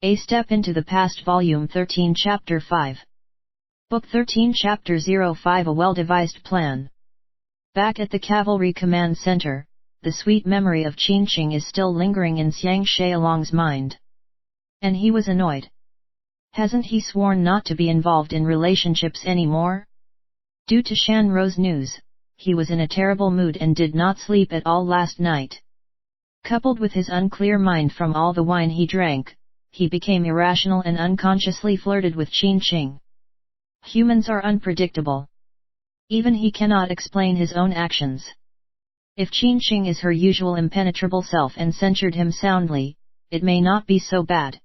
A Step into the Past Volume 13 Chapter 5. Book 13 Chapter 05 A Well-Devised Plan. Back at the Cavalry Command Center, the sweet memory of Qingqing is still lingering in Xiang Xiaolong's mind. And he was annoyed. Hasn't he sworn not to be involved in relationships anymore? Due to Shan Ro's news, he was in a terrible mood and did not sleep at all last night. Coupled with his unclear mind from all the wine he drank, he became irrational and unconsciously flirted with Qingqing. Humans are unpredictable. Even he cannot explain his own actions. If Qingqing is her usual impenetrable self and censured him soundly, it may not be so bad.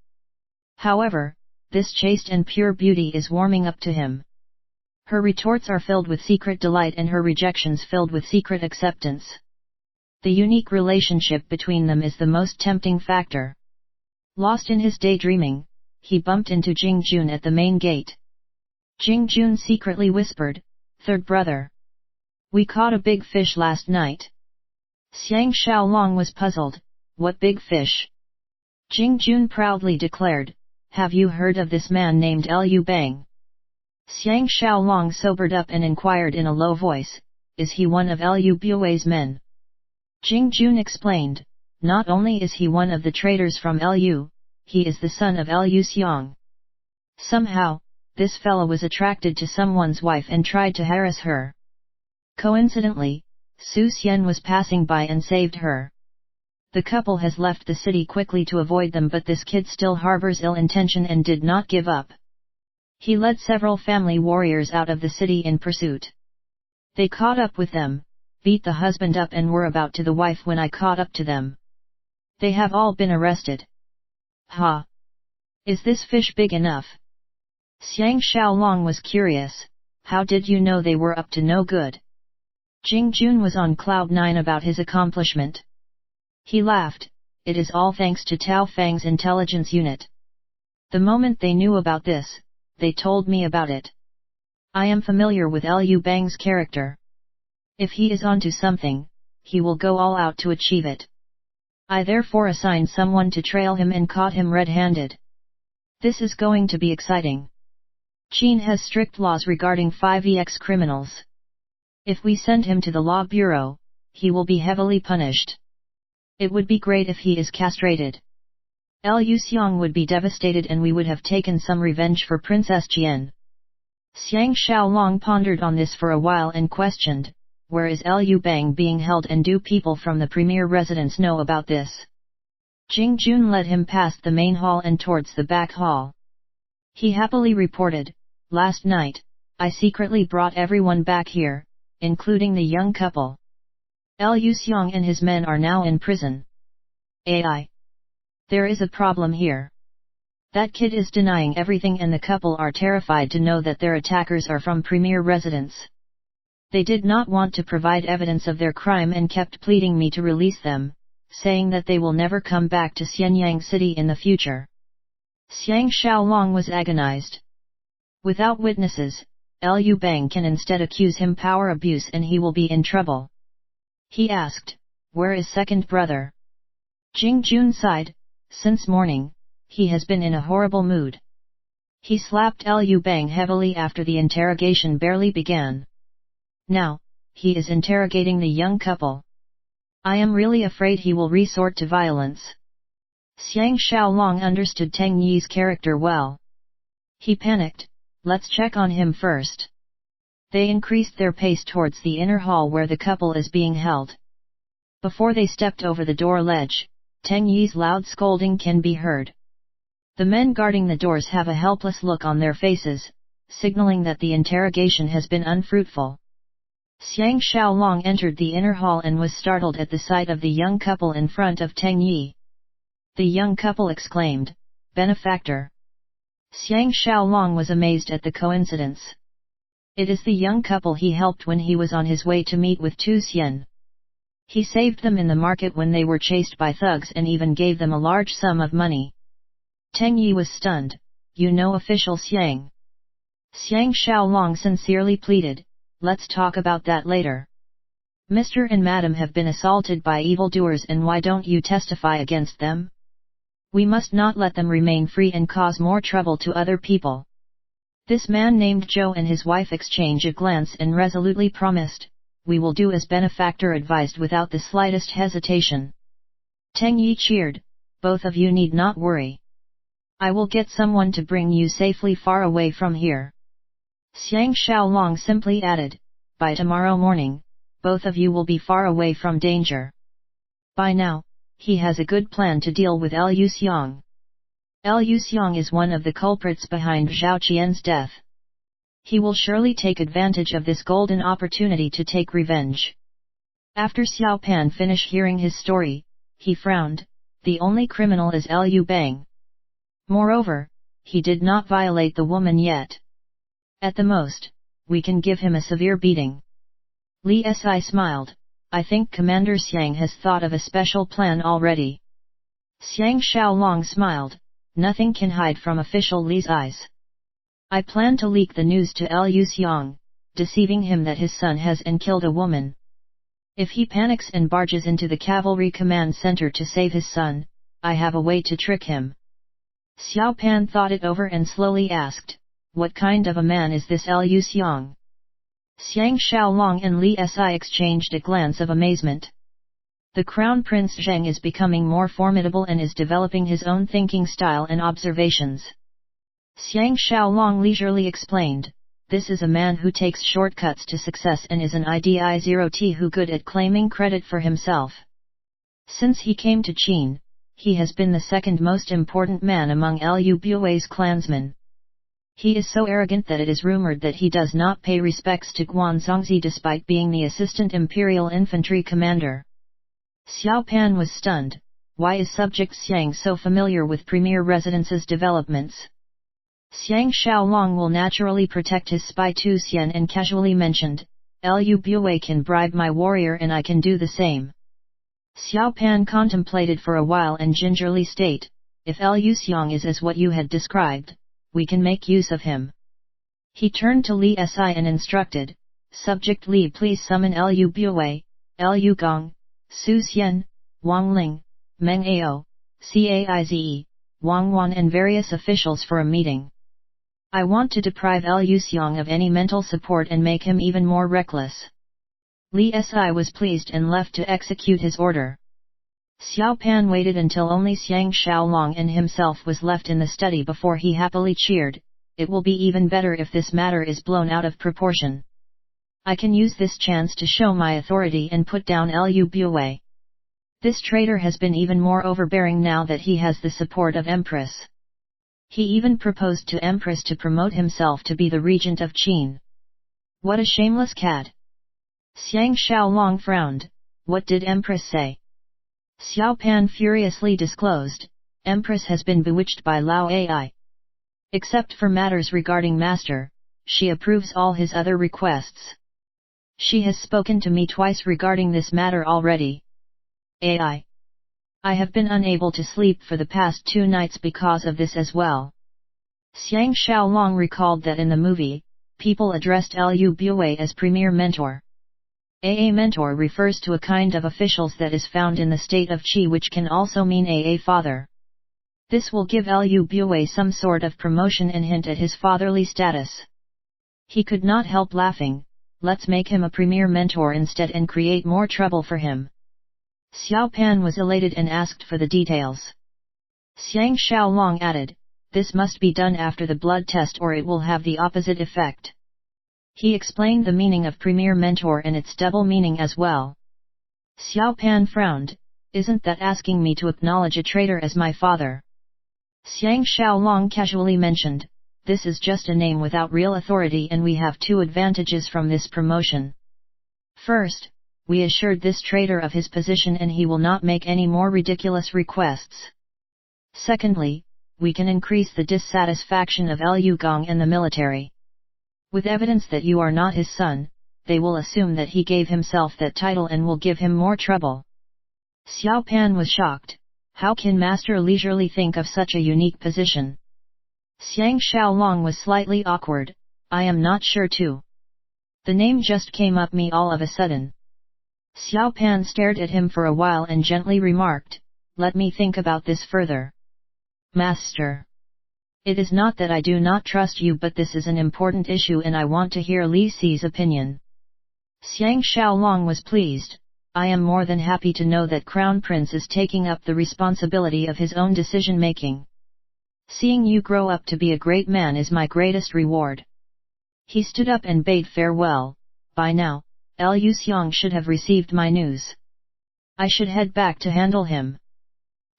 However, this chaste and pure beauty is warming up to him. Her retorts are filled with secret delight and her rejections filled with secret acceptance. The unique relationship between them is the most tempting factor. Lost in his daydreaming, he bumped into Jingjun at the main gate. Jingjun secretly whispered, "Third brother. We caught a big fish last night." Xiang Xiaolong was puzzled, "What big fish?" Jingjun proudly declared, "Have you heard of this man named Liu Bang?" Xiang Xiaolong sobered up and inquired in a low voice, "Is he one of Liu Bui's men?" Jingjun explained, "Not only is he one of the traders from Liu, he is the son of Liu Xiang. Somehow, this fellow was attracted to someone's wife and tried to harass her. Coincidentally, Su Xian was passing by and saved her. The couple has left the city quickly to avoid them, but this kid still harbors ill intention and did not give up. He led several family warriors out of the city in pursuit. They caught up with them, beat the husband up and were about to the wife when I caught up to them. They have all been arrested." "Ha! Is this fish big enough?" Xiang Xiaolong was curious, "How did you know they were up to no good?" Jingjun was on cloud 9 about his accomplishment. He laughed, "It is all thanks to Tao Fang's intelligence unit. The moment they knew about this, they told me about it. I am familiar with Liu Bang's character. If he is onto something, he will go all out to achieve it. I therefore assigned someone to trail him and caught him red-handed. This is going to be exciting. Qin has strict laws regarding 5EX criminals. If we send him to the law bureau, he will be heavily punished. It would be great if he is castrated. Liu Xiang would be devastated and we would have taken some revenge for Princess Jian." Xiang Xiaolong pondered on this for a while and questioned, "Where is Liu Bang being held and do people from the premier residence know about this?" Jingjun led him past the main hall and towards the back hall. He happily reported, "Last night, I secretly brought everyone back here, including the young couple. Liu Xiang and his men are now in prison. AI. There is a problem here. That kid is denying everything and the couple are terrified to know that their attackers are from premier residence. They did not want to provide evidence of their crime and kept pleading me to release them, saying that they will never come back to Xianyang City in the future." Xiang Xiaolong was agonized. Without witnesses, Liu Bang can instead accuse him power abuse and he will be in trouble. He asked, "Where is second brother?" Jingjun sighed, "Since morning, he has been in a horrible mood. He slapped Liu Bang heavily after the interrogation barely began. Now, he is interrogating the young couple. I am really afraid he will resort to violence." Xiang Xiaolong understood Teng Yi's character well. He panicked, "Let's check on him first." They increased their pace towards the inner hall where the couple is being held. Before they stepped over the door ledge, Teng Yi's loud scolding can be heard. The men guarding the doors have a helpless look on their faces, signaling that the interrogation has been unfruitful. Xiang Xiaolong entered the inner hall and was startled at the sight of the young couple in front of Teng Yi. The young couple exclaimed, "Benefactor!" Xiang Xiaolong was amazed at the coincidence. It is the young couple he helped when he was on his way to meet with Tu Xian. He saved them in the market when they were chased by thugs and even gave them a large sum of money. Teng Yi was stunned, "You know official Xiang?" Xiang Xiaolong sincerely pleaded, "Let's talk about that later. Mr. and Madam have been assaulted by evildoers and why don't you testify against them?" We must not let them remain free and cause more trouble to other people. This man named Joe and his wife exchange a glance and resolutely promised, "We will do as benefactor advised," without the slightest hesitation. T.A.G cheered, "Both of you need not worry. I will get someone to bring you safely far away from here." Xiang Xiaolong simply added, "By tomorrow morning, both of you will be far away from danger." By now, he has a good plan to deal with Liu Xiang. Liu Xiang is one of the culprits behind Zhao Qian's death. He will surely take advantage of this golden opportunity to take revenge. After Xiao Pan finished hearing his story, he frowned. The only criminal is Liu Bang. Moreover, he did not violate the woman yet. At the most, we can give him a severe beating. Li Si smiled. "I think Commander Xiang has thought of a special plan already." Xiang Xiaolong smiled. "Nothing can hide from official Li's eyes. I plan to leak the news to Liu Xiang, deceiving him that his son has killed a woman. If he panics and barges into the cavalry command center to save his son, I have a way to trick him." Xiao Pan thought it over and slowly asked, "What kind of a man is this Liu Xiang?" Xiang Xiaolong and Li Si exchanged a glance of amazement. The Crown Prince Zheng is becoming more formidable and is developing his own thinking style and observations. Xiang Xiaolong leisurely explained, "This is a man who takes shortcuts to success and is an IDI0T who good at claiming credit for himself. Since he came to Qin, he has been the second most important man among Liu Bue's clansmen. He is so arrogant that it is rumored that he does not pay respects to Guanzongzi despite being the assistant imperial infantry commander." Xiao Pan was stunned. Why is subject Xiang so familiar with Premier Residence's developments? Xiang Xiaolong will naturally protect his spy Tu Xian and casually mentioned, "Liu Bue can bribe my warrior and I can do the same." Xiao Pan contemplated for a while and gingerly state, "If Liu Xiang is as what you had described, we can make use of him." He turned to Li Si and instructed, "Subject Li, please summon Liu Bue, Liu Gong, Su Xian, Wang Ling, Meng Ao, Caize, Wang Wan and various officials for a meeting. I want to deprive Liu Xiang of any mental support and make him even more reckless." Li Si was pleased and left to execute his order. Xiao Pan waited until only Xiang Xiaolong and himself was left in the study before he happily cheered, "It will be even better if this matter is blown out of proportion. I can use this chance to show my authority and put down Liu Bue. This traitor has been even more overbearing now that he has the support of Empress. He even proposed to Empress to promote himself to be the regent of Qin. What a shameless cad!" Xiang Xiaolong frowned. "What did Empress say?" Xiao Pan furiously disclosed, "Empress has been bewitched by Lao Ai. Except for matters regarding Master, she approves all his other requests. She has spoken to me twice regarding this matter already. I have been unable to sleep for the past 2 nights because of this as well." Xiang Xiaolong recalled that in the movie, people addressed Liu Bue as Premier Mentor. AA Mentor refers to a kind of officials that is found in the state of Qi which can also mean AA Father. This will give Liu Bue some sort of promotion and hint at his fatherly status. He could not help laughing. "Let's make him a Premier Mentor instead and create more trouble for him." Xiao Pan was elated and asked for the details. Xiang Xiaolong added, "This must be done after the blood test or it will have the opposite effect." He explained the meaning of Premier Mentor and its double meaning as well. Xiao Pan frowned, "Isn't that asking me to acknowledge a traitor as my father?" Xiang Xiaolong casually mentioned, "This is just a name without real authority and we have 2 advantages from this promotion. First, we assured this traitor of his position and he will not make any more ridiculous requests. Secondly, we can increase the dissatisfaction of Liu Gong and the military. With evidence that you are not his son, they will assume that he gave himself that title and will give him more trouble." Xiao Pan was shocked. How can Master leisurely think of such a unique position? Xiang Xiaolong was slightly awkward. "I am not sure too. The name just came up me all of a sudden." Xiao Pan stared at him for a while and gently remarked, "Let me think about this further." Master. It is not that I do not trust you, but this is an important issue and I want to hear Li Si's opinion. Xiang Xiaolong was pleased. I am more than happy to know that Crown Prince is taking up the responsibility of his own decision-making. Seeing you grow up to be a great man is my greatest reward. He stood up and bade farewell. By now, Lu Xiang should have received my news. I should head back to handle him.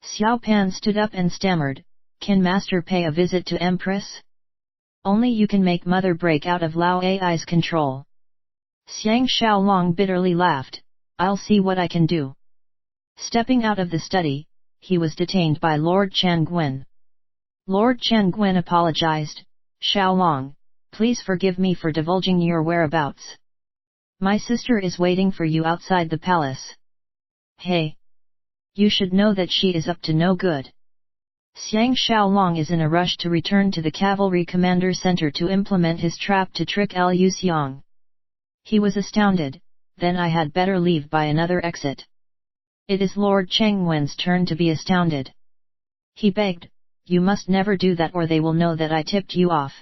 Xiao Pan stood up and stammered, "Can Master pay a visit to Empress? Only you can make Mother break out of Lao Ai's control." Xiang Xiaolong bitterly laughed, "I'll see what I can do." Stepping out of the study, he was detained by Lord Changwen. Lord Changwen apologized, "Xiaolong, please forgive me for divulging your whereabouts. My sister is waiting for you outside the palace." "Hey! You should know that she is up to no good." Xiang Xiaolong is in a rush to return to the Cavalry Commander Center to implement his trap to trick Lu Xiang. He was astounded, "Then I had better leave by another exit." It is Lord Changwen's turn to be astounded. He begged, "You must never do that or they will know that I tipped you off.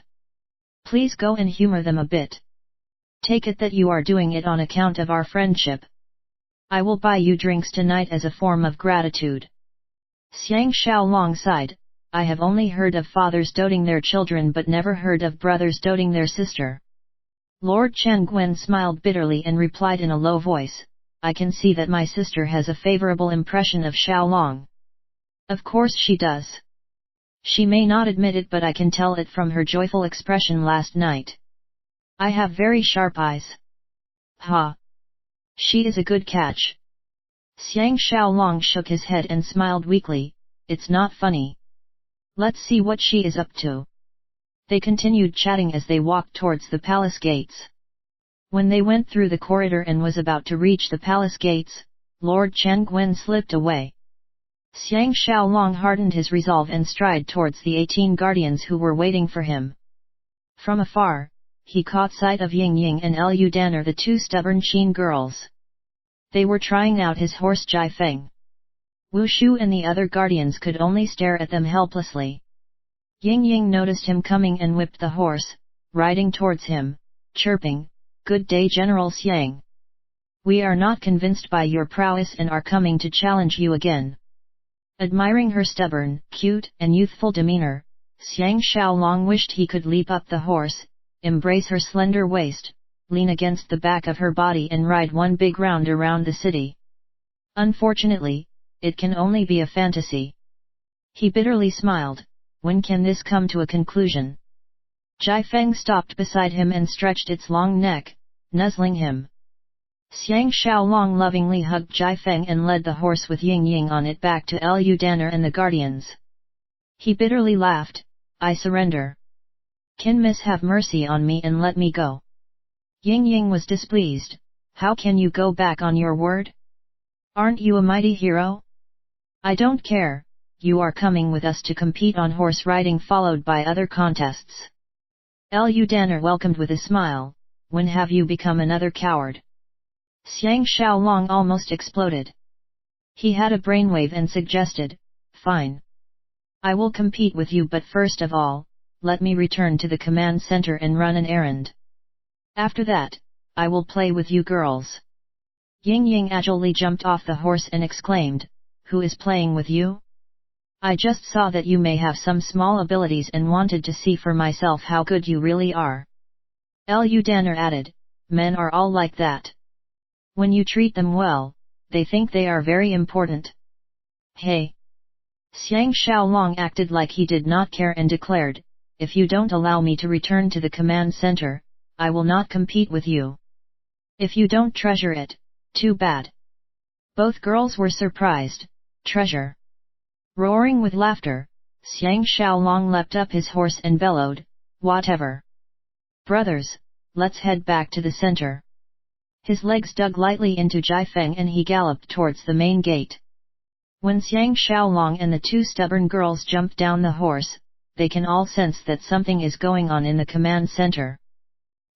Please go and humor them a bit. Take it that you are doing it on account of our friendship. I will buy you drinks tonight as a form of gratitude." Xiang Xiaolong sighed, "I have only heard of fathers doting their children but never heard of brothers doting their sister." Lord Changwen smiled bitterly and replied in a low voice, "I can see that my sister has a favorable impression of Xiaolong." "Of course she does. She may not admit it but I can tell it from her joyful expression last night. I have very sharp eyes. Ha! She is a good catch." Xiang Xiaolong shook his head and smiled weakly, "It's not funny. Let's see what she is up to." They continued chatting as they walked towards the palace gates. When they went through the corridor and was about to reach the palace gates, Lord Changwen slipped away. Xiang Xiaolong hardened his resolve and stride towards the 18 guardians who were waiting for him. From afar, he caught sight of Ying Ying and Lu Danner, the two stubborn Qin girls. They were trying out his horse Jai Feng. Wu Shu and the other guardians could only stare at them helplessly. Ying Ying noticed him coming and whipped the horse, riding towards him, chirping, "Good day General Xiang. We are not convinced by your prowess and are coming to challenge you again." Admiring her stubborn, cute, and youthful demeanor, Xiang Xiaolong wished he could leap up the horse, embrace her slender waist, lean against the back of her body and ride one big round around the city. Unfortunately, it can only be a fantasy. He bitterly smiled, "When can this come to a conclusion?" Jai Feng stopped beside him and stretched its long neck, nuzzling him. Xiang Xiaolong lovingly hugged Jai Feng and led the horse with Ying Ying on it back to Lu Danner and the guardians. He bitterly laughed, "I surrender. Can Miss have mercy on me and let me go?" Ying Ying was displeased, "How can you go back on your word? Aren't you a mighty hero?" "I don't care, you are coming with us to compete on horse riding followed by other contests." Lu Danner welcomed with a smile, "When have you become another coward?" Xiang Xiaolong almost exploded. He had a brainwave and suggested, "Fine. I will compete with you but first of all, let me return to the command center and run an errand. After that, I will play with you girls." Ying Ying agilely jumped off the horse and exclaimed, "Who is playing with you? I just saw that you may have some small abilities and wanted to see for myself how good you really are." Lu Danner added, "Men are all like that. When you treat them well, they think they are very important." "Hey!" Xiang Xiaolong acted like he did not care and declared, "If you don't allow me to return to the command center, I will not compete with you. If you don't treasure it, too bad." Both girls were surprised. "Treasure?" Roaring with laughter, Xiang Xiaolong leapt up his horse and bellowed, "Whatever! Brothers, let's head back to the center." His legs dug lightly into Jai Feng and he galloped towards the main gate. When Xiang Xiaolong and the two stubborn girls jumped down the horse, they can all sense that something is going on in the command center.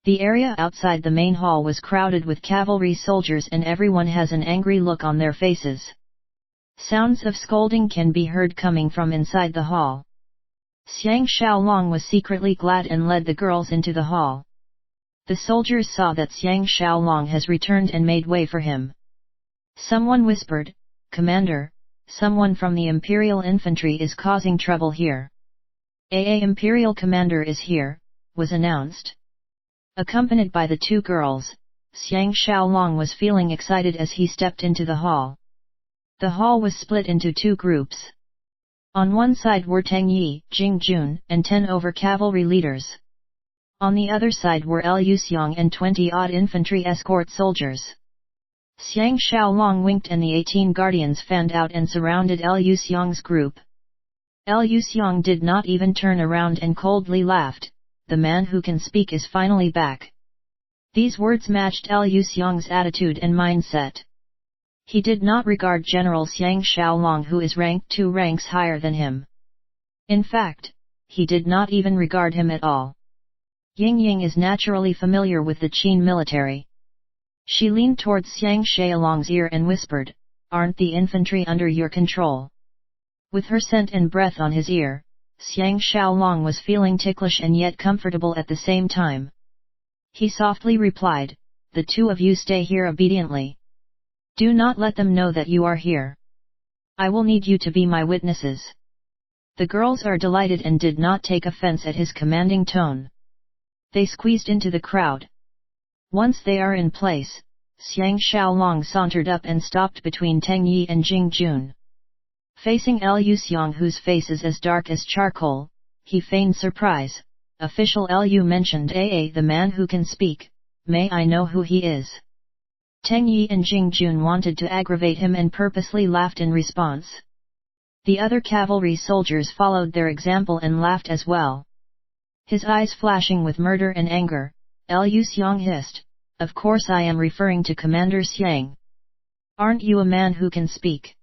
The area outside the main hall was crowded with cavalry soldiers and everyone has an angry look on their faces. Sounds of scolding can be heard coming from inside the hall. Xiang Xiaolong was secretly glad and led the girls into the hall. The soldiers saw that Xiang Xiaolong has returned and made way for him. Someone whispered, "Commander, someone from the Imperial Infantry is causing trouble here." "A Imperial Commander is here," was announced. Accompanied by the two girls, Xiang Xiaolong was feeling excited as he stepped into the hall. The hall was split into two groups. On one side were Tang Yi, Jing Jun, and 10 over cavalry leaders. On the other side were Lu Xiong and 20-odd infantry escort soldiers. Xiang Xiaolong winked and the 18 guardians fanned out and surrounded Lu Xiong's group. Lu Xiong did not even turn around and coldly laughed, "The man who can speak is finally back." These words matched Lu Xiong's attitude and mindset. He did not regard General Xiang Xiaolong, who is ranked 2 ranks higher than him. In fact, he did not even regard him at all. Ying Ying is naturally familiar with the Qin military. She leaned towards Xiang Xiaolong's ear and whispered, "Aren't the infantry under your control?" With her scent and breath on his ear, Xiang Xiaolong was feeling ticklish and yet comfortable at the same time. He softly replied, "The two of you stay here obediently. Do not let them know that you are here. I will need you to be my witnesses." The girls are delighted and did not take offense at his commanding tone. They squeezed into the crowd. Once they are in place, Xiang Xiaolong sauntered up and stopped between Tang Yi and Jing Jun. Facing Lu Xiong, whose face is as dark as charcoal, he feigned surprise. "Official Lu mentioned the man who can speak, may I know who he is?" Tang Yi and Jing Jun wanted to aggravate him and purposely laughed in response. The other cavalry soldiers followed their example and laughed as well. His eyes flashing with murder and anger, Lu Xiong hissed, "Of course I am referring to Commander Xiang. Aren't you a man who can speak?"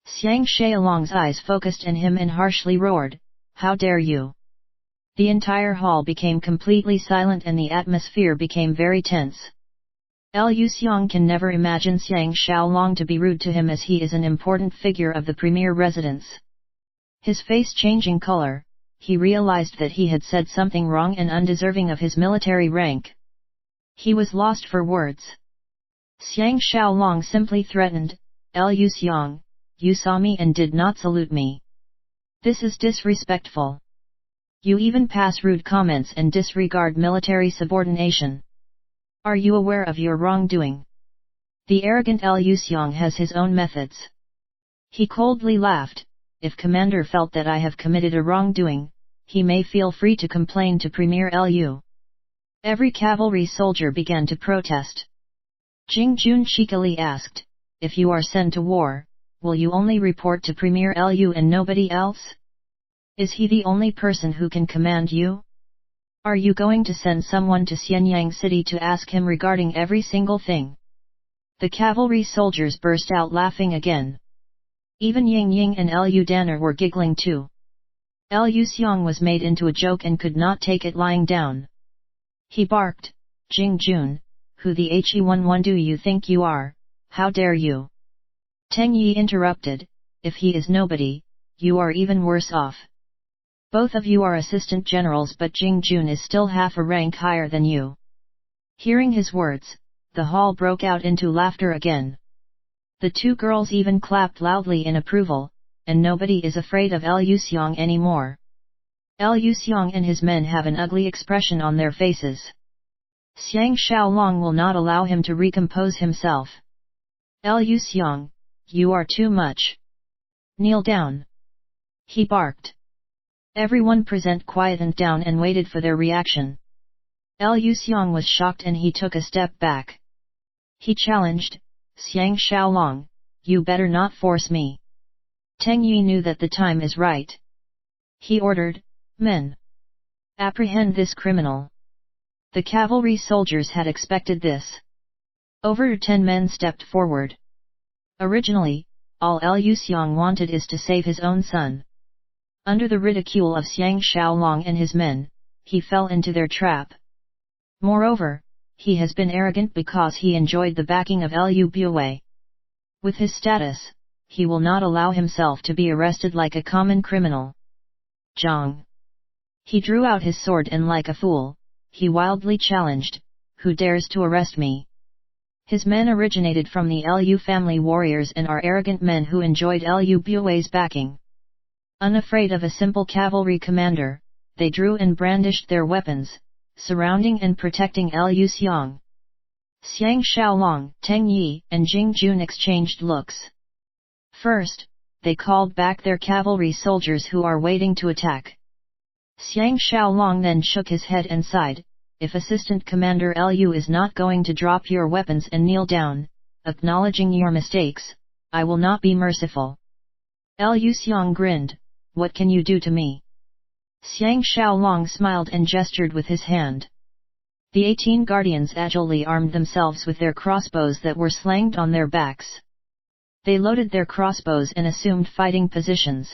Xiang Xiaolong's eyes focused on him and harshly roared, "How dare you!" The entire hall became completely silent and the atmosphere became very tense. Lu Xiong can never imagine Xiang Xiaolong to be rude to him, as he is an important figure of the premier residence. His face changing color, he realized that he had said something wrong and undeserving of his military rank. He was lost for words. Xiang Xiaolong simply threatened, "Lu Xiong, you saw me and did not salute me. This is disrespectful. You even pass rude comments and disregard military subordination. Are you aware of your wrongdoing?" The arrogant Lu Xiong has his own methods. He coldly laughed, "If Commander felt that I have committed a wrongdoing, he may feel free to complain to Premier Lu." Every cavalry soldier began to protest. Jing Jun cheekily asked, "If you are sent to war, will you only report to Premier Lu and nobody else? Is he the only person who can command you? Are you going to send someone to Xianyang City to ask him regarding every single thing?" The cavalry soldiers burst out laughing again. Even Ying Ying and Lu Danner were giggling too. Lu Xiong was made into a joke and could not take it lying down. He barked, "Jing Jun, who the he do you think you are? How dare you?" Tang Yi interrupted, "If he is nobody, you are even worse off. Both of you are assistant generals, but Jing Jun is still half a rank higher than you." Hearing his words, the hall broke out into laughter again. The two girls even clapped loudly in approval, and nobody is afraid of Lu Xiong anymore. Lu Xiong and his men have an ugly expression on their faces. Xiang Xiaolong will not allow him to recompose himself. "Lu Xiong, you are too much. Kneel down," he barked. Everyone present quietened down and waited for their reaction. Lu Xiong was shocked and he took a step back. He challenged, "Xiang Xiaolong, you better not force me." Tang Yi knew that the time is right. He ordered, "Men, apprehend this criminal." The cavalry soldiers had expected this. Over 10 men stepped forward. Originally, all Lu Xiong wanted is to save his own son. Under the ridicule of Xiang Xiaolong and his men, he fell into their trap. Moreover, he has been arrogant because he enjoyed the backing of Lu Bue. With his status, he will not allow himself to be arrested like a common criminal. Zhang. He drew out his sword and like a fool, he wildly challenged, "Who dares to arrest me?" His men originated from the Lu family warriors and are arrogant men who enjoyed Lu Bue's backing. Unafraid of a simple cavalry commander, they drew and brandished their weapons, surrounding and protecting Lu Xiang. Xiang Xiaolong, Teng Yi, and Jing Jun exchanged looks. First, they called back their cavalry soldiers who are waiting to attack. Xiang Xiaolong then shook his head and sighed, "If Assistant Commander Lu is not going to drop your weapons and kneel down, acknowledging your mistakes, I will not be merciful." Lu Xiang grinned, "What can you do to me?" Xiang Xiaolong smiled and gestured with his hand. The 18 guardians agilely armed themselves with their crossbows that were slanged on their backs. They loaded their crossbows and assumed fighting positions.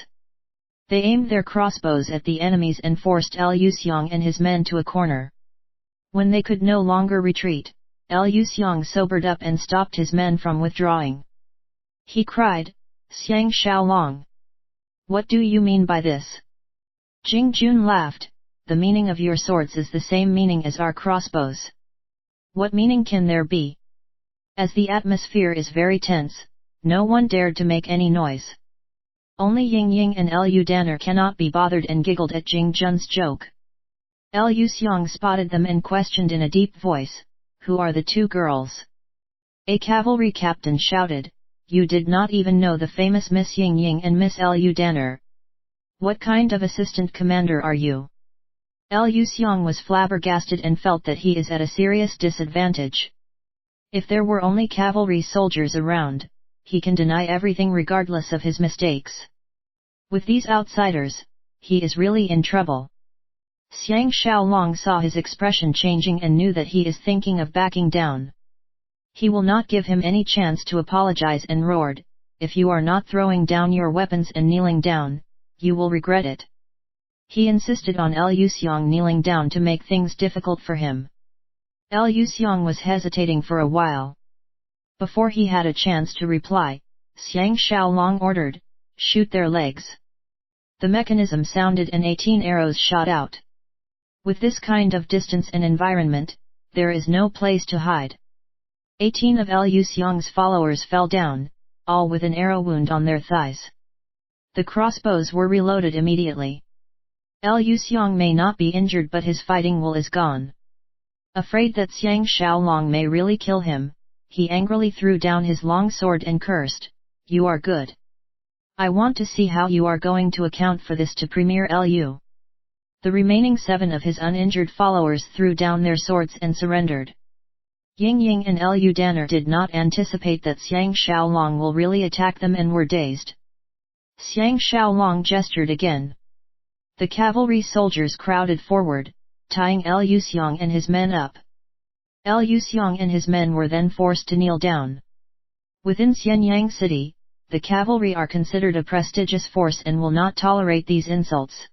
They aimed their crossbows at the enemies and forced Lu Xiang and his men to a corner. When they could no longer retreat, Lu Xiang sobered up and stopped his men from withdrawing. He cried, "Xiang Xiaolong! What do you mean by this?" Jing Jun laughed, "The meaning of your swords is the same meaning as our crossbows. What meaning can there be?" As the atmosphere is very tense, no one dared to make any noise. Only Ying Ying and Lu Danner cannot be bothered and giggled at Jing Jun's joke. Lu Xiang spotted them and questioned in a deep voice, "Who are the two girls?" A cavalry captain shouted, "You did not even know the famous Miss Ying Ying and Miss Lu Danner. What kind of assistant commander are you?" Lu Xiang was flabbergasted and felt that he is at a serious disadvantage. If there were only cavalry soldiers around, he can deny everything regardless of his mistakes. With these outsiders, he is really in trouble. Xiang Xiaolong saw his expression changing and knew that he is thinking of backing down. He will not give him any chance to apologize and roared, "If you are not throwing down your weapons and kneeling down, you will regret it." He insisted on Lu Xiang kneeling down to make things difficult for him. Lu Xiang was hesitating for a while. Before he had a chance to reply, Xiang Xiaolong ordered, "Shoot their legs." The mechanism sounded and 18 arrows shot out. With this kind of distance and environment, there is no place to hide. 18 of Lu Xiang's followers fell down, all with an arrow wound on their thighs. The crossbows were reloaded immediately. Lu Xiang may not be injured but his fighting will is gone. Afraid that Xiang Xiaolong may really kill him, he angrily threw down his long sword and cursed, "You are good. I want to see how you are going to account for this to Premier Lu." The remaining 7 of his uninjured followers threw down their swords and surrendered. Ying Ying and Lu Danner did not anticipate that Xiang Xiaolong will really attack them and were dazed. Xiang Xiaolong gestured again. The cavalry soldiers crowded forward, tying Lu Xiang and his men up. Lu Xiang and his men were then forced to kneel down. Within Xianyang City, the cavalry are considered a prestigious force and will not tolerate these insults.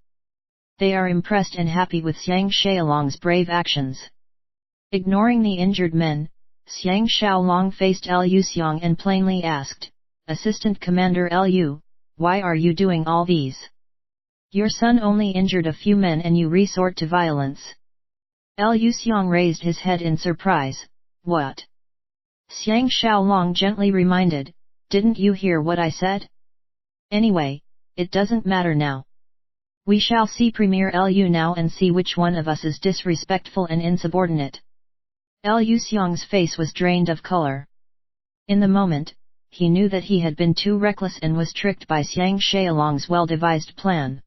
They are impressed and happy with Xiang Xiaolong's brave actions. Ignoring the injured men, Xiang Xiaolong faced Lu Xiang and plainly asked, "Assistant Commander Lu, why are you doing all these? Your son only injured a few men and you resort to violence." Lu Xiang raised his head in surprise, "What?" Xiang Xiaolong gently reminded, "Didn't you hear what I said? Anyway, it doesn't matter now. We shall see Premier Lu now and see which one of us is disrespectful and insubordinate." Lu Xiang's face was drained of color. In the moment, he knew that he had been too reckless and was tricked by Xiang Xiaolong's well-devised plan.